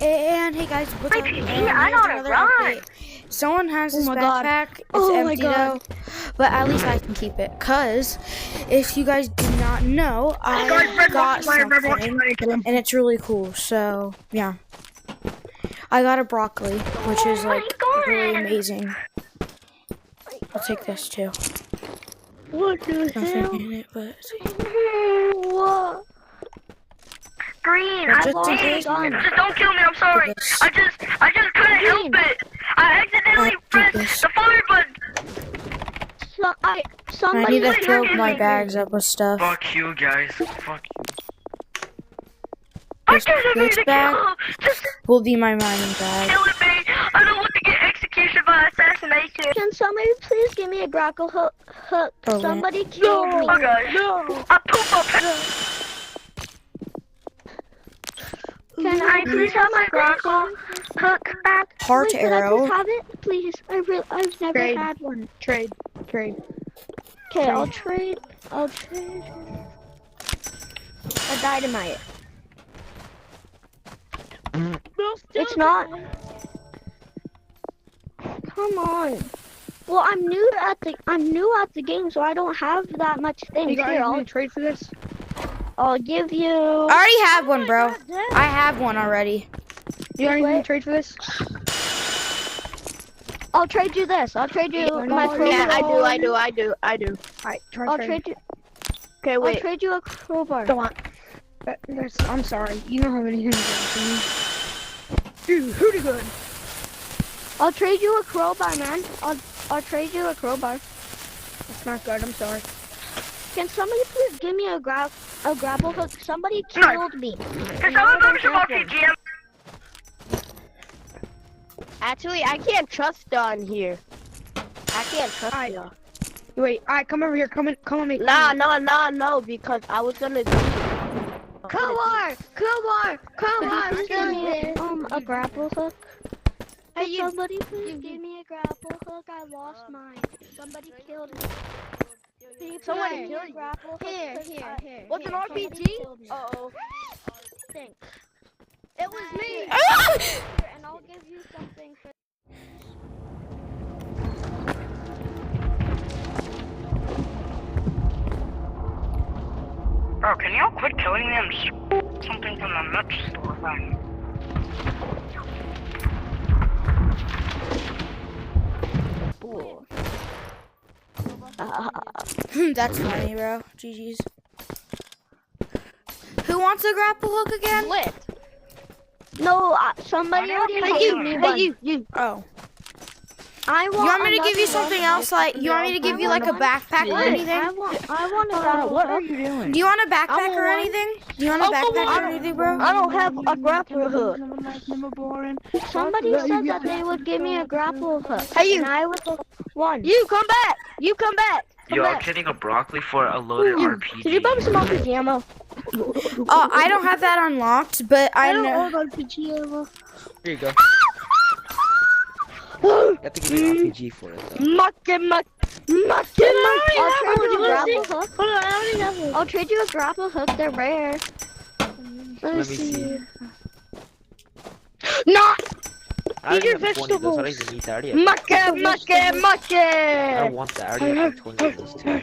And hey guys, what's up? PG, And I here's know how to another run. update. Someone has this my God. backpack. It's Oh my empty God. though, but at least I can keep it. Cause if you guys do not know, I got something, and it's really cool. So yeah, I got a broccoli, which is like really amazing. I'll take this too. What the hell? Nothing in it, but What? Green, Well, I just lost in it. case- Just don't kill me, I'm sorry. this. I just couldn't help it. I accidentally take pressed this. the fire button. I Somebody need to fill my bags up with stuff. Fuck you guys. Fuck you. I This didn't mean to bag kill him. Just will be my mining bag. killing me. I don't want to get executed by assassination. Can somebody please give me a grapple hook? Oh, Somebody killed me. Okay. No. I poop up. Can I please have my grapple hook back? Heart Wait, can I arrow. please have it? Please. I've never Trade. had one. Trade. Okay, I'll trade. A dynamite. It's not. Come on. Well, I'm new at the game, so I don't have that much You things. guys Here, need to trade for this? I'll give you. I already have one, bro. God, I have one already. You guys need Wait. to trade for this? I'll trade you this. I'll trade you my crowbar. Yeah, I do. Alright, Try trade you. Okay, I'll wait. trade you a crowbar. Don't want. I'm sorry. You don't have anything to do for me. Dude, who the good? I'll trade you a crowbar, man. I'll trade you a crowbar. That's not good. I'm sorry. Can somebody please give me a grapple hook? Somebody killed me. Can someone go to some RPG? Actually, I can't trust Don here. I can't trust Alright. you. Wait, alright, come over here. Come on me. No, because I was gonna do. Come on! Please give me a grapple hook. Hey, Can you. somebody please give me a grapple hook? I lost mine. Somebody killed me. Can you Someone please give me killed a you. grapple hook? Here. Because What's an somebody RPG? killed me. Uh-oh. Thanks. It was me. And I'll give you something for. Bro, can y'all quit killing me? I'm just something from the nut store thing. That's funny, bro. GG's. Who wants a grapple hook again? Lit. No, somebody already gave me one. You. Oh. I You want want me to give you another something one. else? Like, you want me to give you like a backpack or Wait, anything? I want a grapple What are hook. you doing? Do you want a backpack or one. anything? Do you want a backpack or anything, bro? I don't have a grapple hook. Boring. Somebody said that they would give me a grapple hook. Hey, you. And I was the one. You come back. Come Yo, I'm back. getting a broccoli for a loaded RPG. Can you buy me some RPG ammo? Oh, I don't have that unlocked, but I know. RPG ammo. Here you go. You have to give me an RPG for it though. I'll trade you a grapple hook. Hold on, I already have one. I'll trade you a grapple hook. They're rare. Let me see. No. I already Eat your have 20 of those. I don't even need that. I already have- I don't want that. I already have 20 of those too.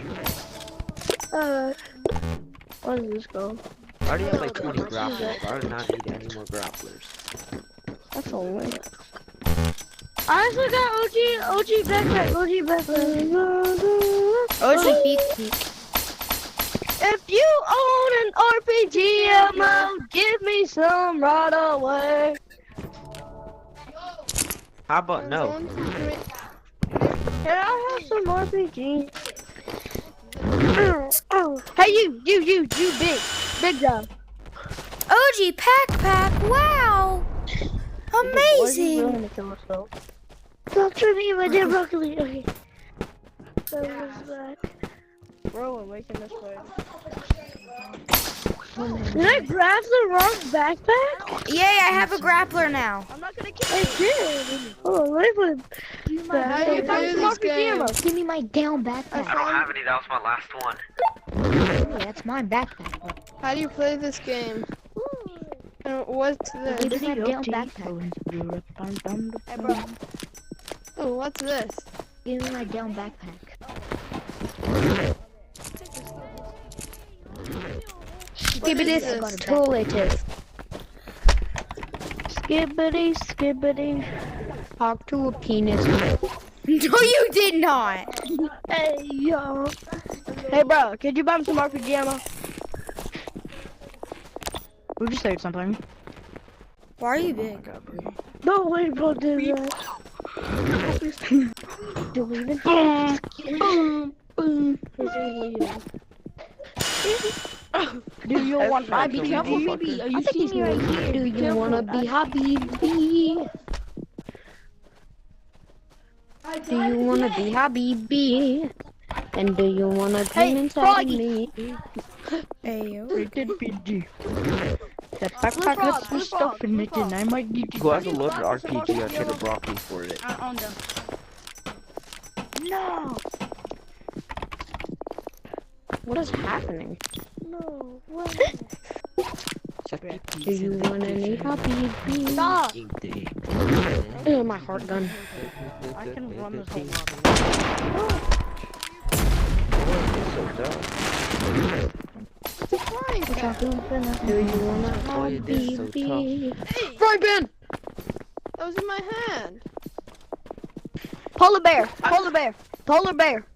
What is this called? I already have like 20 grapplers. I do not need any more grapplers. That's a lot. I also got OG backpack. Oh, it's beak. If you own an RPG ammo, give me some right away. How about no? Can I have some RPG? Hey, you, big job. OG backpack. Wow. Amazing. Don't trip me with your broccoli. Okay. So was back. Bro, I'm making this way. Did I grab the wrong backpack? Yay, I have a grappler now. I'm not gonna kill I did. Oh, let me put How you play this game? Give me my down backpack. I don't have any. That was my last one. That's my backpack. How do you play this game? What's this? Give me that damn backpack. Hey, bro. Oh, what's this? Give me my damn backpack. Skibbity I got a backpack. Skibbity, skibbity. Talk to a penis. No, you did not. Hey, yo. Hey, bro, could you buy me some RPG ammo? We just said something. Why are you big? No way, bro, do that. Delete it. Boom, boom. Do you want Be careful, baby. Are you seeing me right here? Do you wanna be Habibi? Do you wanna be Habibi? And do you wanna dream inside me? Ayo. Rated PG. That backpack has some stuff in it, and I might need to. Who has a loaded RPG? I'll trade a broccoli for it. I own them. No. What is happening? No, what? Do you wanna be Habibi? Stop. Oh, my heart gun. I can run this whole lobby. Do you wanna Boy, it is so Habibi? Frying pan! That was in my hand. Polar bear, polar bear, polar bear.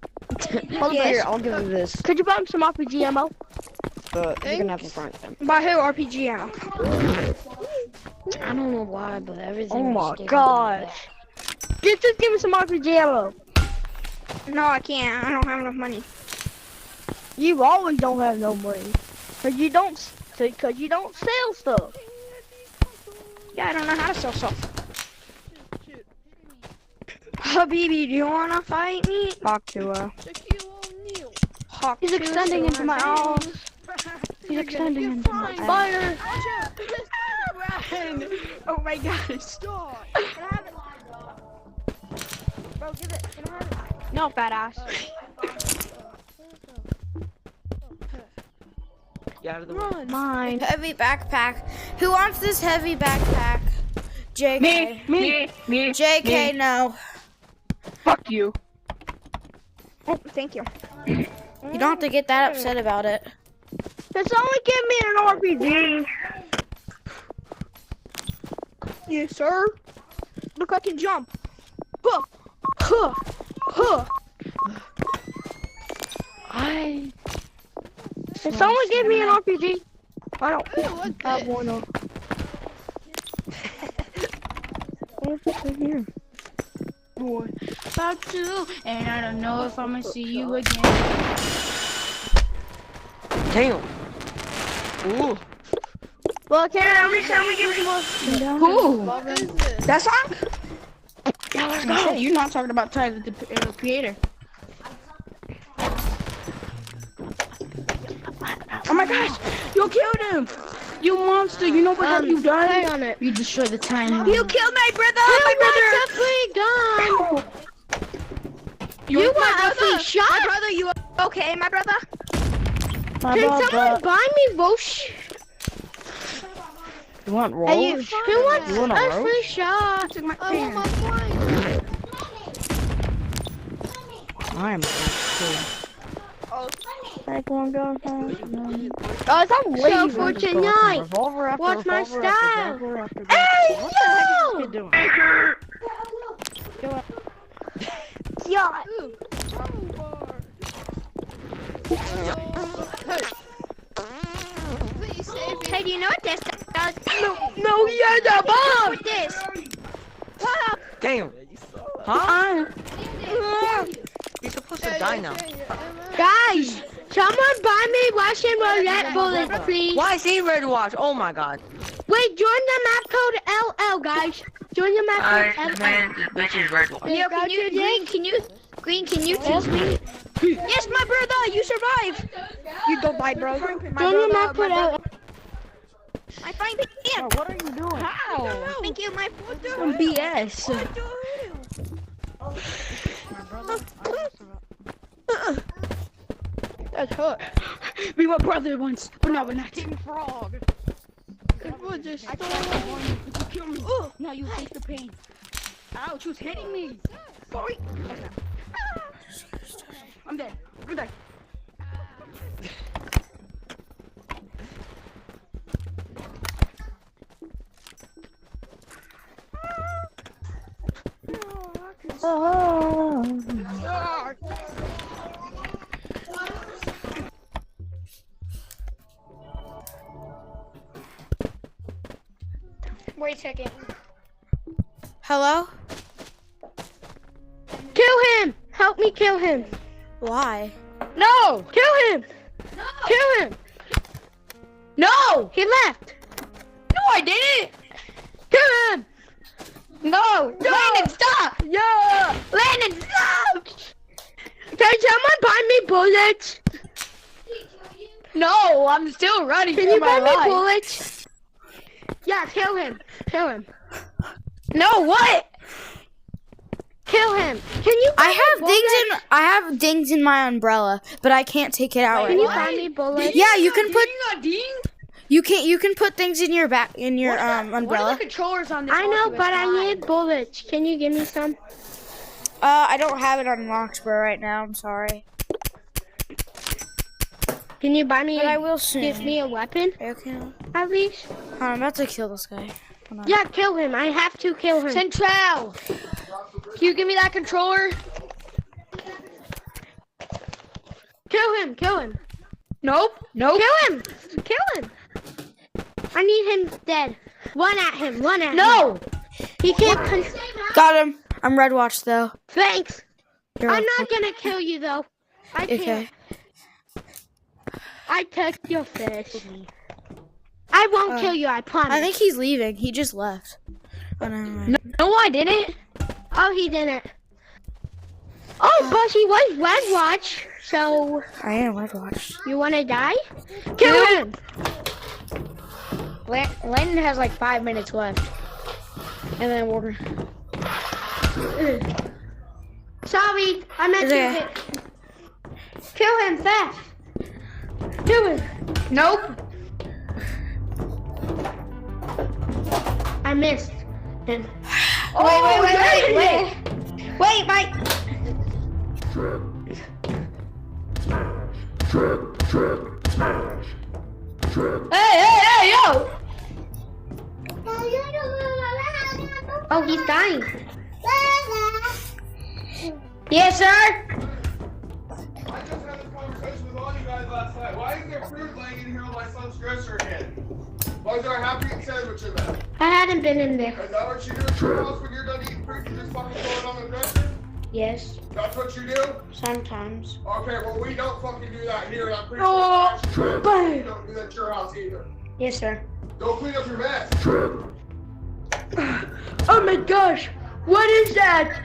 Polar Here, bear. I'll give you this. Could you buy me some RPG ammo? But you're gonna have a front gun. By who? RPG ammo. I don't know why, but everything. Oh my is getting gosh. Just give me some RPG ammo. No, I can't. I don't have enough money. You always don't have no money. Cause you don't sell stuff. Yeah, I don't know how to sell stuff. Habibi, do you wanna fight me? Talk to her. Hawk He's extending into my arms. He's extending into my arms. Fire! Oh my gosh. Bro, give it. Can I have it? No, fat ass. Get out of the way. Mine. Heavy backpack. Who wants this heavy backpack? JK. Me. JK, no. Fuck you. Oh, thank you. You don't have to get that upset about it. Can someone give me an RPG? Yes, sir. Look, I can jump. Huh. Huh. Huh. Can someone give me an RPG? I don't have one. What's this in here? About to, and I don't know if I'm gonna see you again. Damn. Ooh. Well, can we give me more? Who? That song? Yeah, let's go. You're not talking about Tyler, the creator. Oh my gosh! You killed him! You monster! You know what have you done? On it. You destroyed the timeline. You killed my brother! My brother! You want a free shot? My brother, you okay, my brother? Can someone buy me Vosh? You want rolls? Hey, who wants You want a a roast? free shot? Took my I want my coin. I am cool. Like one gun. Oh, it's on lazy. So for tonight, Revolver after what's my revolver after style? revolver after Hey, revolver. yo! What the heck is he doing? Yacht. Hey, do you know what this does? No, he has a bomb! With this. Damn. Huh? You're supposed to die now. Guys, someone buy me Russian roulette bullets, please. Why is he red watch? Oh my god. Wait, join the map code LL, guys. Join the map code LL. Man, this bitch is red watch. Yo, can you teach me? Yes, my brother, you survived. You don't bite, bro. Join the map code LL. I find it. Oh, what are you doing? How? Thank you, my Some BS. That's hurt. We were brothers once, but now we're not. Team Frog. It was just I tried to warn you, but you killed me. Oh, now you take the pain. Ouch, who's hitting me? Sorry. Okay. I'm dead. I'm dead. Wait a second. Hello? Kill him! Help me kill him! Why? No! Kill him! No! Kill him! No! He left! No, I didn't. Kill him! No. Landon, stop. Yeah! Landon, stop. Can someone buy me bullets? No, I'm still running Can for you my buy me life. bullets? Yeah, kill him. Kill him. No, what? Kill him. Can you buy I have dings in my umbrella, but I can't take it out Can right you now. buy me bullets? Yeah, you can put Ding. you can put things in your back in your What are umbrella. the controllers on this? I know, Optimus but I Prime? need bullets. Can you give me some? I don't have it unlocked, bro, right now. I'm sorry, Can you buy me? but I will soon. Give me a weapon, Okay. at least. I'm about to kill this guy. Hold on. Yeah, kill him. I have to kill him. Central. Can you give me that controller? Kill him. Kill him. Nope. Nope. Kill him. Kill him. I need him dead. One at him. One at him. No. He can't. Got him. I'm red watch though. Thanks. You're I'm welcome. not gonna kill you though. I can't. Okay. I took your fish. I won't kill you. I promise. I think he's leaving. He just left. Oh, never mind. No, I didn't. Oh, he didn't. Oh, but he was red watch. So I am red watch. you wanna die? Kill him. Landon has like 5 minutes left, and then we're. Sorry, I meant It's to okay. hit. Kill him fast. Kill him. Nope. I missed him. Wait, Mike. Hey, yo! Oh, he's dying. Yes, sir. I just had this conversation with all you guys last night. Why is there fruit laying in here on my son's dresser again? Why is there a happy Eat sandwich in there? I hadn't been in there. Is that what you do at your house when you're done eating fruit? You just fucking throw it on the dresser? Yes, That's what you do? sometimes. Okay, well we don't fucking do that here. And I'm pretty Oh, sure you don't do that at your house either. Yes, sir. Go clean up your mess. Oh my gosh, what is that?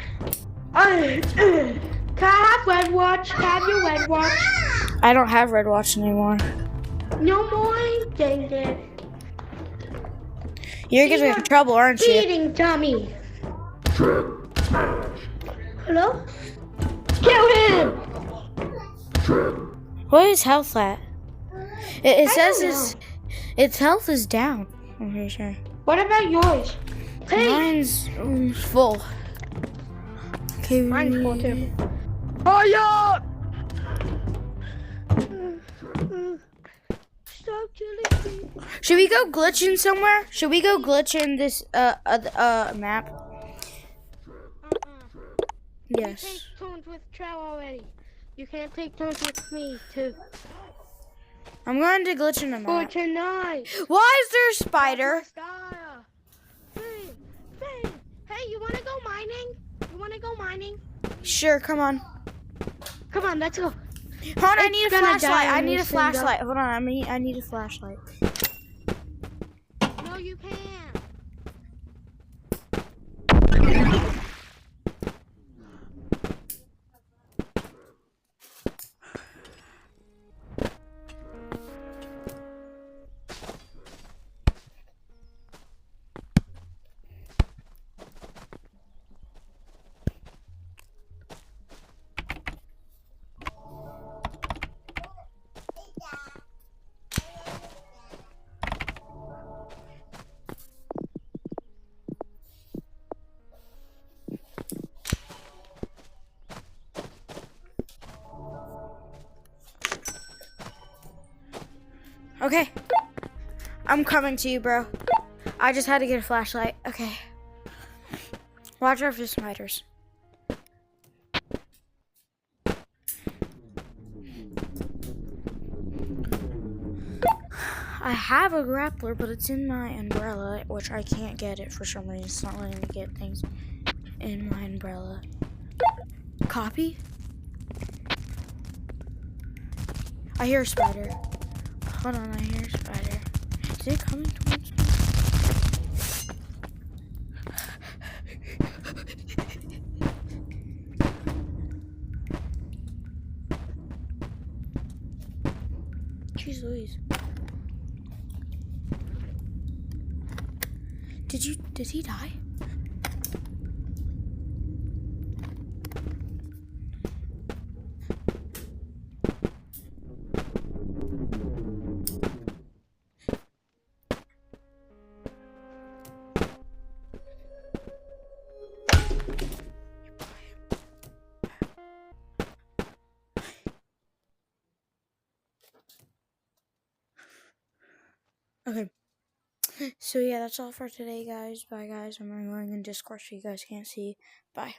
Can I have red watch? Can I have your red watch? I don't have red watch anymore. No more? Dang it. You're getting in trouble, aren't you? Feeding dummy. Hello? Kill him! What is health at? It says don't its health is down. I'm pretty sure. What about yours? Hey! Mine's full. Okay. Mine's full too. Fire! Stop killing me. Should we go glitching somewhere? Should we go glitch in this map? Yes. Take turns with Trow already. You can't take turns with me too. I'm going to glitch in the For map. tonight. Why is there a spider? Style. Hey, you wanna go mining? You wanna go mining? Sure, come on. Come on, let's go. Hold on, I It's need a gonna flashlight. die I on need you a soon, though. flashlight. Hold on, I need a flashlight. No, you can't. Okay. I'm coming to you, bro. I just had to get a flashlight. Okay. Watch out for the spiders. I have a grappler, but it's in my umbrella, which I can't get it for some reason. It's not letting me get things in my umbrella. Copy? I hear a spider. Hold on, I hear a spider. Is it coming towards me? Jeez Louise. Did he die? Okay. So yeah, that's all for today, guys. Bye, guys. I'm going in Discord so you guys can't see. Bye.